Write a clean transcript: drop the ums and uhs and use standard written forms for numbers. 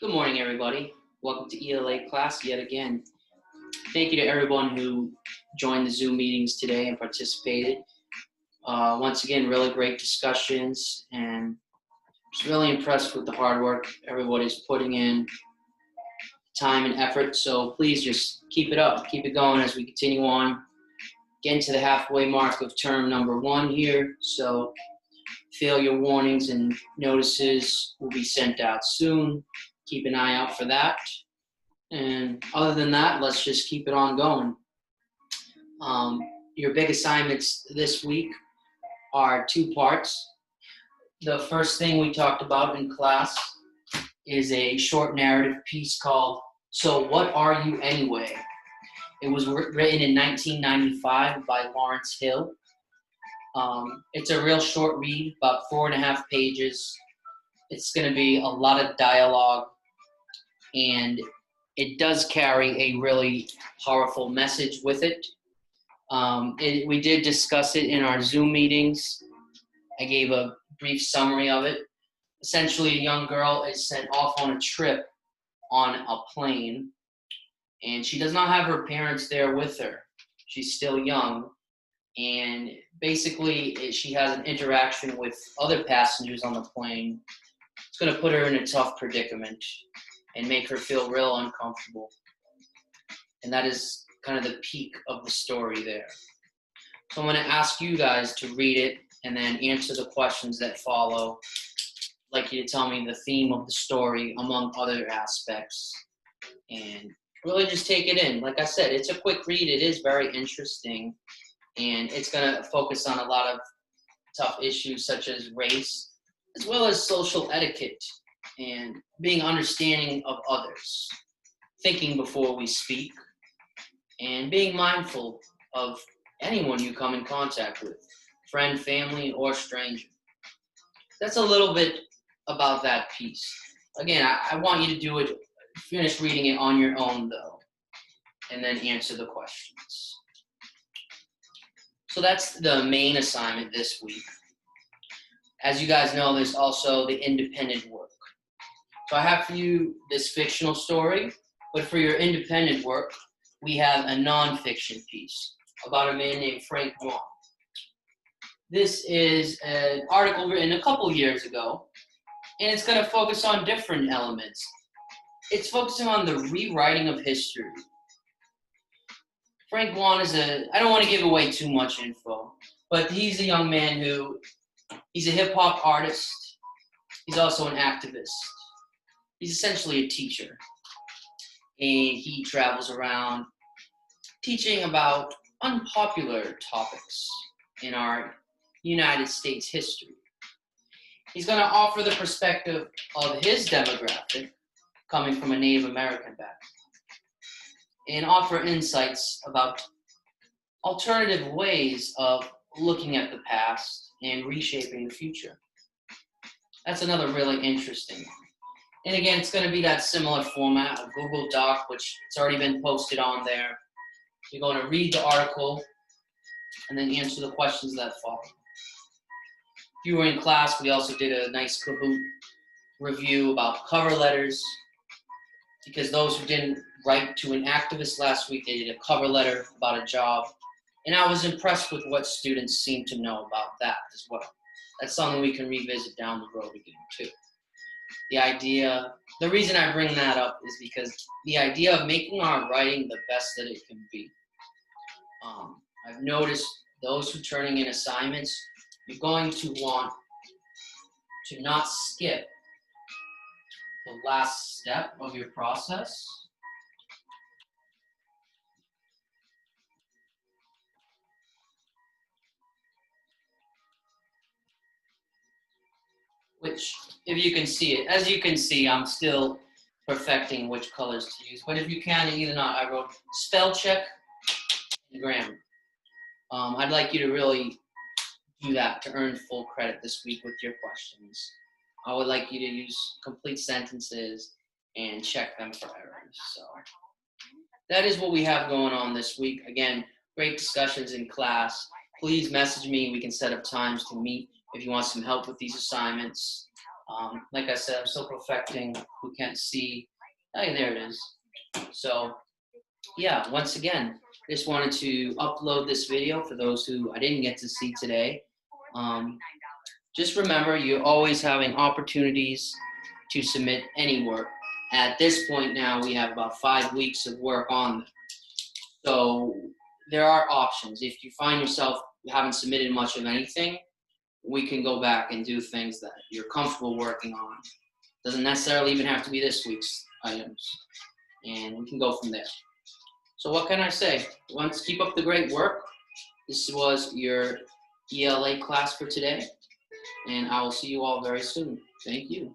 Good morning, everybody. Welcome to ELA Class yet again. Thank you to everyone who joined the Zoom meetings today and participated. Once again, really great discussions, and just really impressed with the hard work everybody's putting in, time and effort. So please just keep it up, keep it going as we continue on, getting to the halfway mark of term number 1 here. So failure warnings and notices will be sent out soon. Keep an eye out for that. And other than that, let's just keep it on going. Your big assignments this week are 2 parts. The first thing we talked about in class is a short narrative piece called "So What Are You Anyway?" It was written in 1995 by Lawrence Hill. It's a real short read, about 4.5 pages. It's going to be a lot of dialogue, and it does carry a really powerful message with it. We did discuss it in our Zoom meetings. I gave a brief summary of it. Essentially, a young girl is sent off on a trip on a plane, and she does not have her parents there with her. She's still young, and basically she has an interaction with other passengers on the plane. It's going to put her in a tough predicament and make her feel real uncomfortable. And that is kind of the peak of the story there. So I'm going to ask you guys to read it and then answer the questions that follow. I'd like you to tell me the theme of the story among other aspects, and really just take it in. Like I said, it's a quick read. It is very interesting, and it's going to focus on a lot of tough issues such as race, as well as social etiquette and being understanding of others, thinking before we speak, and being mindful of anyone you come in contact with, friend, family, or stranger. That's a little bit about that piece. Again, I want you to do it, finish reading it on your own though, and then answer the questions. So that's the main assignment this week. As you guys know, there's also the independent work. So I have for you this fictional story, but for your independent work, we have a nonfiction piece about a man named Frank Wong. This is an article written a couple years ago, and it's going to focus on different elements. It's focusing on the rewriting of history. Frank Wong is I don't want to give away too much info, but he's a young man he's a hip hop artist. He's also an activist. He's essentially a teacher. And he travels around teaching about unpopular topics in our United States history. He's going to offer the perspective of his demographic, coming from a Native American background, and offer insights about alternative ways of looking at the past and reshaping the future. That's another really interesting one. And again, it's going to be that similar format of Google Doc, which it's already been posted on there. You're going to read the article and then answer the questions that follow. If you were in class, we also did a nice Kahoot review about cover letters, because those who didn't write to an activist last week, they did a cover letter about a job. And I was impressed with what students seemed to know about that as well. That's something we can revisit down the road again too. The reason I bring that up is because the idea of making our writing the best that it can be. I've noticed those who are turning in assignments, you're going to want to not skip the last step of your process. Which, if you can see it, as you can see, I'm still perfecting which colors to use. But if you can, either not, I wrote spell check and grammar. I'd like you to really do that to earn full credit this week with your questions. I would like you to use complete sentences and check them for errors. So that is what we have going on this week. Again, great discussions in class. Please message me. We can set up times to meet if you want some help with these assignments. Like I said, I'm still perfecting who can't see. Hey, there it is. So yeah, once again, just wanted to upload this video for those who I didn't get to see today. Just remember, you're always having opportunities to submit any work. At this point now, we have about 5 weeks of work on them. So there are options. If you find yourself you haven't submitted much of anything, we can go back and do things that you're comfortable working on. Doesn't necessarily even have to be this week's items. And we can go from there. So what can I say? Once keep up the great work. This was your ELA class for today, and I will see you all very soon. Thank you.